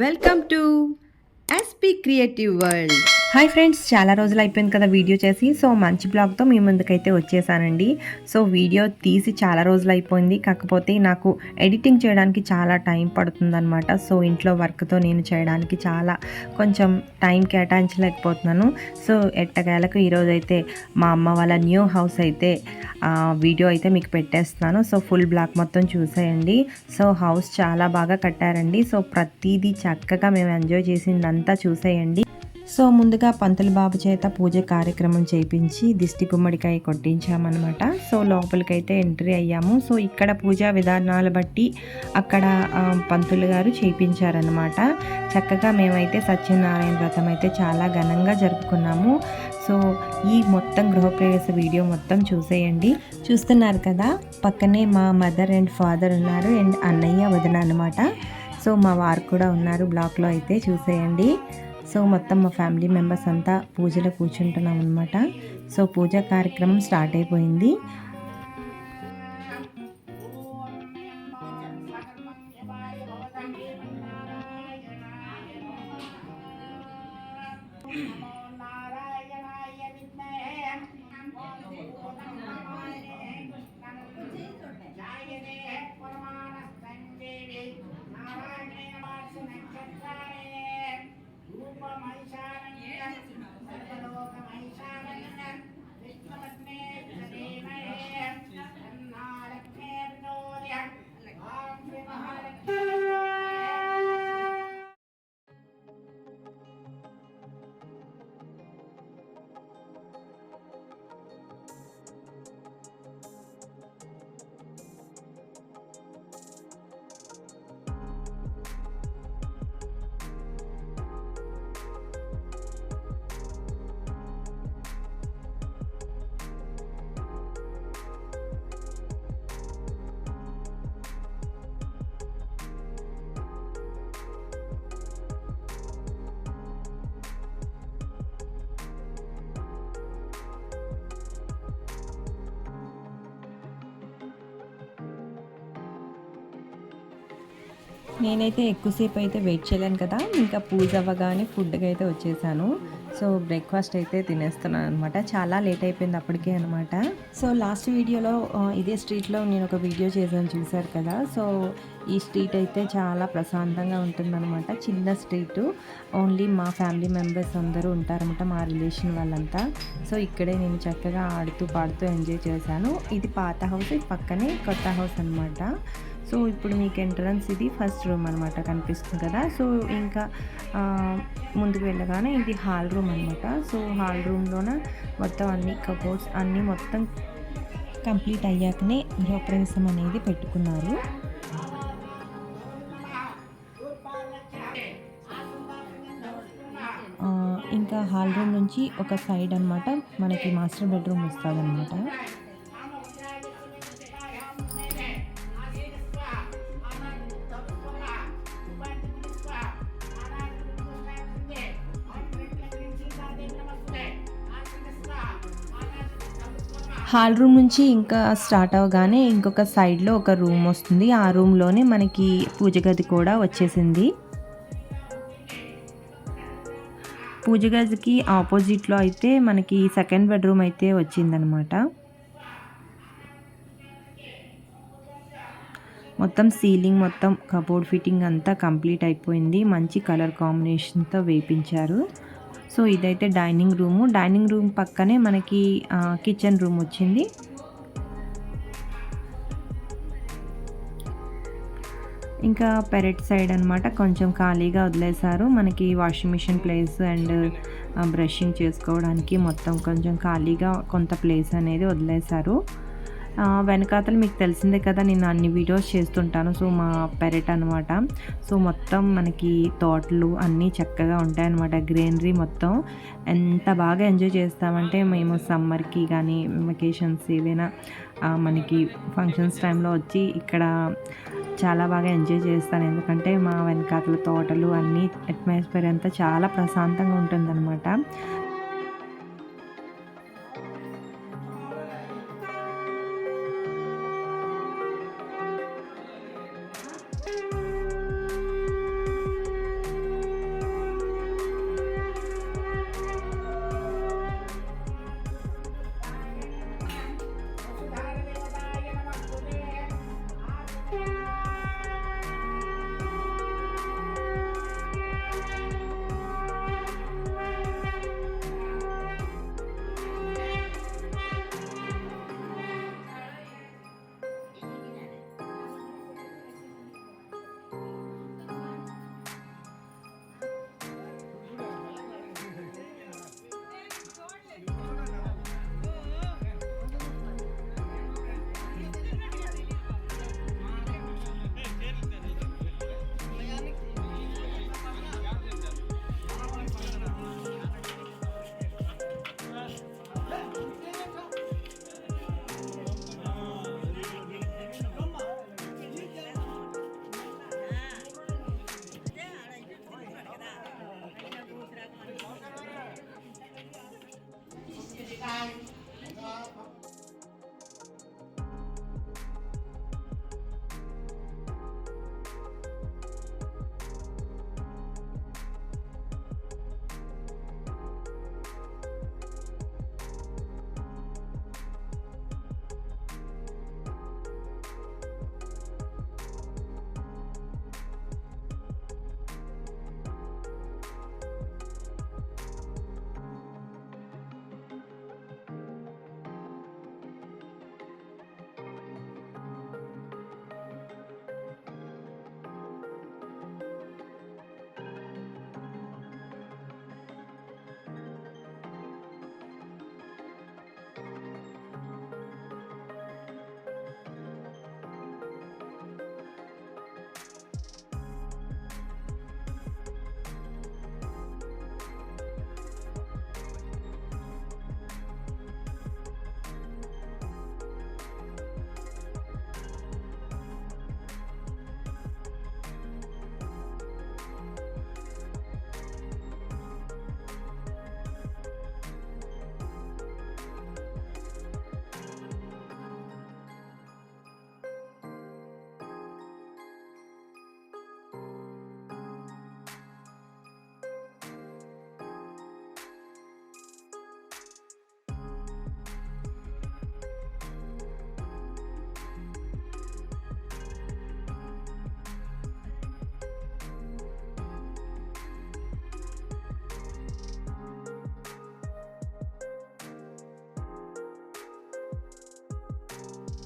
Welcome to SP creative world. Hi friends, చాలా రోజులు అయిపోయింది కదా వీడియో చేసి. సో మంచి బ్లాగ్తో మీ ముందుకైతే వచ్చేసానండి. సో వీడియో తీసి చాలా రోజులు అయిపోయింది, కాకపోతే నాకు ఎడిటింగ్ చేయడానికి చాలా టైం పడుతుందన్నమాట. సో ఇంట్లో వర్క్తో నేను చేయడానికి కొంచెం టైం కేటాయించలేకపోతున్నాను. సో ఎట్టకేలకు ఈరోజైతే మా అమ్మ వాళ్ళ న్యూ హౌస్ అయితే వీడియో అయితే మీకు పెట్టేస్తున్నాను. సో ఫుల్ బ్లాగ్ మొత్తం చూసేయండి. సో హౌస్ చాలా బాగా కట్టారండి. సో ప్రతిదీ చక్కగా మేము ఎంజాయ్ చేసిందంతా చూసేయండి. సో ముందుగా పంతులు బాబు చేత పూజ కార్యక్రమం చేయించి దిష్టి గుమ్మడికాయ కొట్టించామన్నమాట. సో లోపలికైతే ఎంట్రీ అయ్యాము. సో ఇక్కడ పూజా విధానాలు బట్టి అక్కడ పంతులు గారు చేయించారనమాట. చక్కగా మేమైతే సత్యనారాయణ వ్రతం అయితే చాలా ఘనంగా జరుపుకున్నాము. సో ఈ మొత్తం గృహప్రవేశ వీడియో మొత్తం చూసేయండి. చూస్తున్నారు కదా, పక్కనే మా మదర్ అండ్ ఫాదర్ ఉన్నారు అండ్ అన్నయ్య వదిన అనమాట. సో మా వారు కూడా ఉన్నారు బ్లాక్లో, అయితే చూసేయండి. సో మొత్తం మా ఫ్యామిలీ మెంబర్స్ అంతా పూజలో కూర్చుంటున్నాం అనమాట. సో పూజా కార్యక్రమం స్టార్ట్ అయిపోయింది. నేనైతే ఎక్కువసేపు అయితే వెయిట్ చేయలేను కదా, ఇంకా పూజ అవ్వగానే ఫుడ్కి అయితే వచ్చేసాను. సో బ్రేక్ఫాస్ట్ అయితే తినేస్తున్నాను అనమాట. చాలా లేట్ అయిపోయింది అప్పటికే అనమాట. సో లాస్ట్ వీడియోలో ఇదే స్ట్రీట్లో నేను ఒక వీడియో చేశాను, చూశారు కదా. సో ఈ స్ట్రీట్ అయితే చాలా ప్రశాంతంగా ఉంటుందన్నమాట. చిన్న స్ట్రీటు, ఓన్లీ మా ఫ్యామిలీ మెంబర్స్ అందరూ ఉంటారన్నమాట, మా రిలేషన్ వాళ్ళంతా. సో ఇక్కడే నేను చక్కగా ఆడుతూ పాడుతూ ఎంజాయ్ చేశాను. ఇది పాత హౌస్, ఇది పక్కనే కొత్త హౌస్ అనమాట. సో ఇప్పుడు మీకు ఎంట్రన్స్ ఇది ఫస్ట్ రూమ్ అనమాట, కనిపిస్తుంది కదా. సో ఇంకా ముందుకు వెళ్ళగానే ఇది హాల్ రూమ్ అనమాట. సో హాల్ రూమ్లోన మొత్తం అన్ని కబోర్డ్స్ అన్నీ మొత్తం కంప్లీట్ అయ్యాకనే గృహప్రవేశం అనేది పెట్టుకున్నారు. ఇంకా హాల్ రూమ్ నుంచి ఒక సైడ్ అనమాట మనకి మాస్టర్ బెడ్రూమ్ వస్తుంది అనమాట. హాల్ రూమ్ నుంచి ఇంకా స్టార్ట్ అవ్వగానే ఇంకొక సైడ్లో ఒక రూమ్ వస్తుంది. ఆ రూమ్లోనే మనకి పూజ గది కూడా వచ్చేసింది. పూజ గదికి ఆపోజిట్లో అయితే మనకి సెకండ్ బెడ్రూమ్ అయితే వచ్చిందనమాట. మొత్తం సీలింగ్, మొత్తం కబోర్డ్ ఫిట్టింగ్ అంతా కంప్లీట్ అయిపోయింది. మంచి కలర్ కాంబినేషన్తో వేయించారు. సో ఇదైతే డైనింగ్ రూము. డైనింగ్ రూమ్ పక్కనే మనకి కిచెన్ రూమ్ వచ్చింది. ఇంకా పెరట్ సైడ్ అనమాట కొంచెం ఖాళీగా వదిలేశారు. మనకి washing machine place and brushing చేసుకోవడానికి మొత్తం కొంచెం ఖాళీగా కొంత ప్లేస్ అనేది వదిలేశారు. వెనకాతలు మీకు తెలిసిందే కదా, నేను అన్ని వీడియోస్ చేస్తుంటాను. సో మా పెరట్ అనమాట. సో మొత్తం మనకి తోటలు అన్నీ చక్కగా ఉంటాయన్నమాట. గ్రీనరీ మొత్తం ఎంత బాగా ఎంజాయ్ చేస్తామంటే మేము సమ్మర్కి కానీ వెకేషన్స్ ఏదైనా మనకి ఫంక్షన్స్ టైంలో వచ్చి ఇక్కడ చాలా బాగా ఎంజాయ్ చేస్తాను. ఎందుకంటే మా వెనకాతల తోటలు అన్నీ అట్మాస్ఫియర్ అంతా చాలా ప్రశాంతంగా ఉంటుందన్నమాట.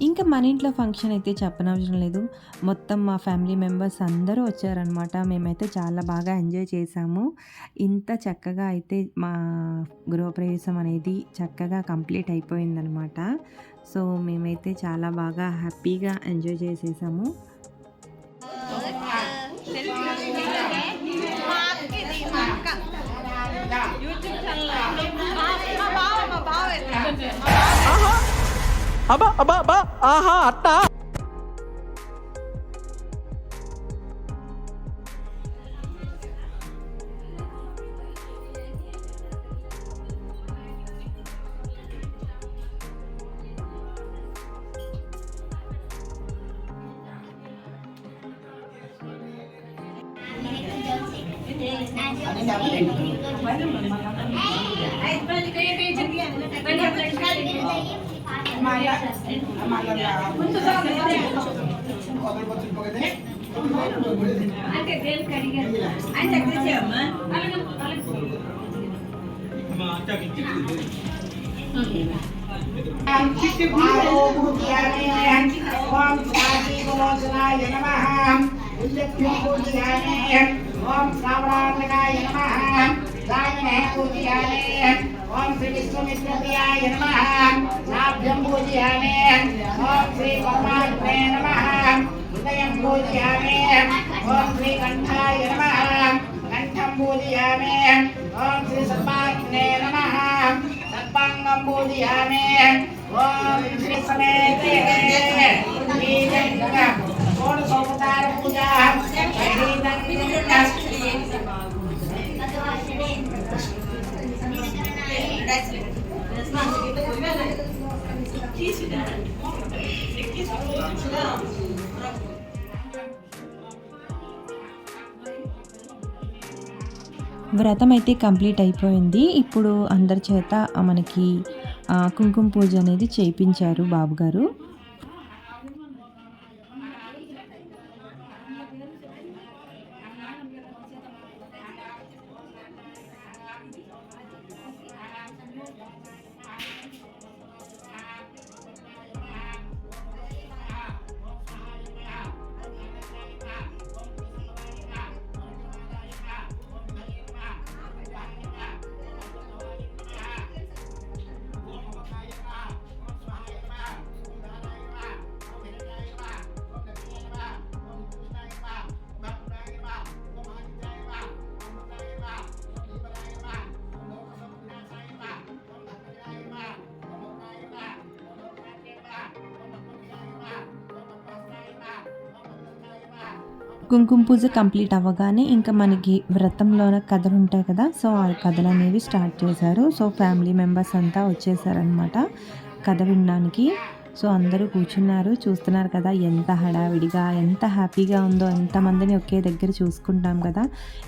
ఇంకా మన ఇంట్లో ఫంక్షన్ అయితే చెప్పనవసరం లేదు. మొత్తం మా ఫ్యామిలీ మెంబర్స్ అందరూ వచ్చారనమాట. మేమైతే చాలా బాగా ఎంజాయ్ చేశాము. ఇంత చక్కగా అయితే మా గృహప్రవేశం అనేది చక్కగా కంప్లీట్ అయిపోయిందనమాట. సో, మేమైతే చాలా బాగా హ్యాపీగా ఎంజాయ్ చేసేసాము. అబ్బా అబ్బా అబ్బా ఆహా అట్టా ओम श्रावणाय नमः दायिने पूजयामि ओम श्री विष्णुमित्राय नमः नाभ्यं पूजयामि ओम श्री परमात्मने नमः हृदयं पूजयामि ओम श्री कंठाय नमः कंठं पूजयामि ओम श्री सर्वात्मने नमः सर्वांगं पूजयामि ओम श्री समेते षोडशोपचार पूजा వ్రతం అయితే కంప్లీట్ అయిపోయింది. ఇప్పుడు అందరి చేత మనకి కుంకుమ పూజ అనేది చేయించారు బాబుగారు. కుంకుమ పూజ కంప్లీట్ అవ్వగానే ఇంకా మనకి వ్రతంలోన కథలు ఉంటాయి కదా, సో ఆ కథలు అనేవి స్టార్ట్ చేశారు. సో ఫ్యామిలీ మెంబర్స్ అంతా వచ్చేసారనమాట కథ వినడానికి. సో అందరూ కూర్చున్నారు, చూస్తున్నారు కదా ఎంత హడావిడిగా ఎంత హ్యాపీగా ఉందో, ఎంతమందిని ఒకే దగ్గర చూసుకుంటాం కదా.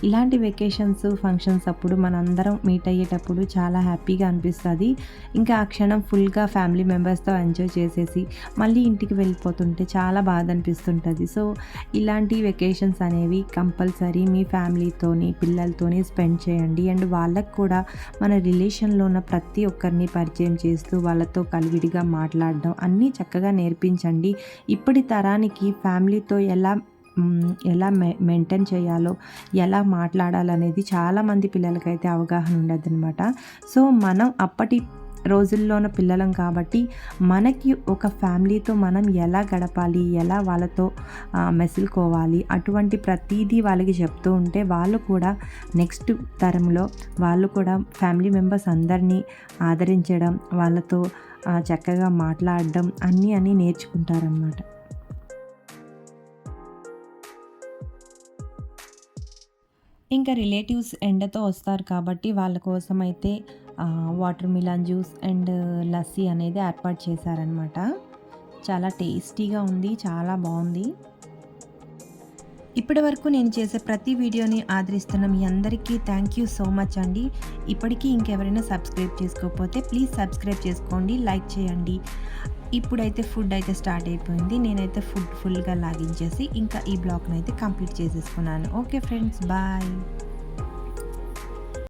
ఇలాంటి వెకేషన్స్ ఫంక్షన్స్ అప్పుడు మనందరం మీట్ అయ్యేటప్పుడు చాలా హ్యాపీగా అనిపిస్తుంది. ఇంకా ఆ క్షణం ఫుల్గా ఫ్యామిలీ మెంబర్స్తో ఎంజాయ్ చేసేసి మళ్ళీ ఇంటికి వెళ్ళిపోతుంటే చాలా బాధ అనిపిస్తుంటుంది. సో ఇలాంటి వెకేషన్స్ అనేవి కంపల్సరీ మీ ఫ్యామిలీతోని పిల్లలతోని స్పెండ్ చేయండి. అండ్ వాళ్ళకు కూడా మన రిలేషన్లో ఉన్న ప్రతి ఒక్కరిని పరిచయం చేస్తూ వాళ్ళతో కలివిడిగా మాట్లాడడం అన్నీ చక్కగా నేర్పించండి. ఇప్పటి తరానికి ఫ్యామిలీతో ఎలా మెయింటైన్ చేయాలో, ఎలా మాట్లాడాలనేది చాలామంది పిల్లలకైతే అవగాహన ఉండదన్నమాట. సో మనం అప్పటి రోజుల్లోన పిల్లలం కాబట్టి మనకి ఒక ఫ్యామిలీతో మనం ఎలా గడపాలి, ఎలా వాళ్ళతో మెసులుకోవాలి, అటువంటి ప్రతిదీ వాళ్ళకి చెప్తూ ఉంటే వాళ్ళు కూడా నెక్స్ట్ తరంలో వాళ్ళు కూడా ఫ్యామిలీ మెంబర్స్ అందరినీ ఆదరించడం, వాళ్ళతో చక్కగా మాట్లాడడం అన్నీ నేర్చుకుంటారనమాట. ఇంకా రిలేటివ్స్ ఎండతో వస్తారు కాబట్టి వాళ్ళ కోసం అయితే water melon juice and lassi అనేది ఏర్పాటు చేశారనమాట. చాలా టేస్టీగా ఉంది, చాలా బాగుంది. ఇప్పటి వరకు నేను చేసే ప్రతి వీడియోని ఆదరిస్తున్న మీ అందరికీ థ్యాంక్ యూ సో మచ్ అండి. ఇప్పటికీ ఇంకెవరైనా సబ్స్క్రైబ్ చేసుకోకపోతే ప్లీజ్ సబ్స్క్రైబ్ చేసుకోండి, లైక్ చేయండి. ఇప్పుడైతే ఫుడ్ అయితే స్టార్ట్ అయిపోయింది. నేనైతే ఫుడ్ ఫుల్గా లాగించేసి ఇంకా ఈ బ్లాగ్ని అయితే కంప్లీట్ చేసేసుకున్నాను. Okay friends, bye.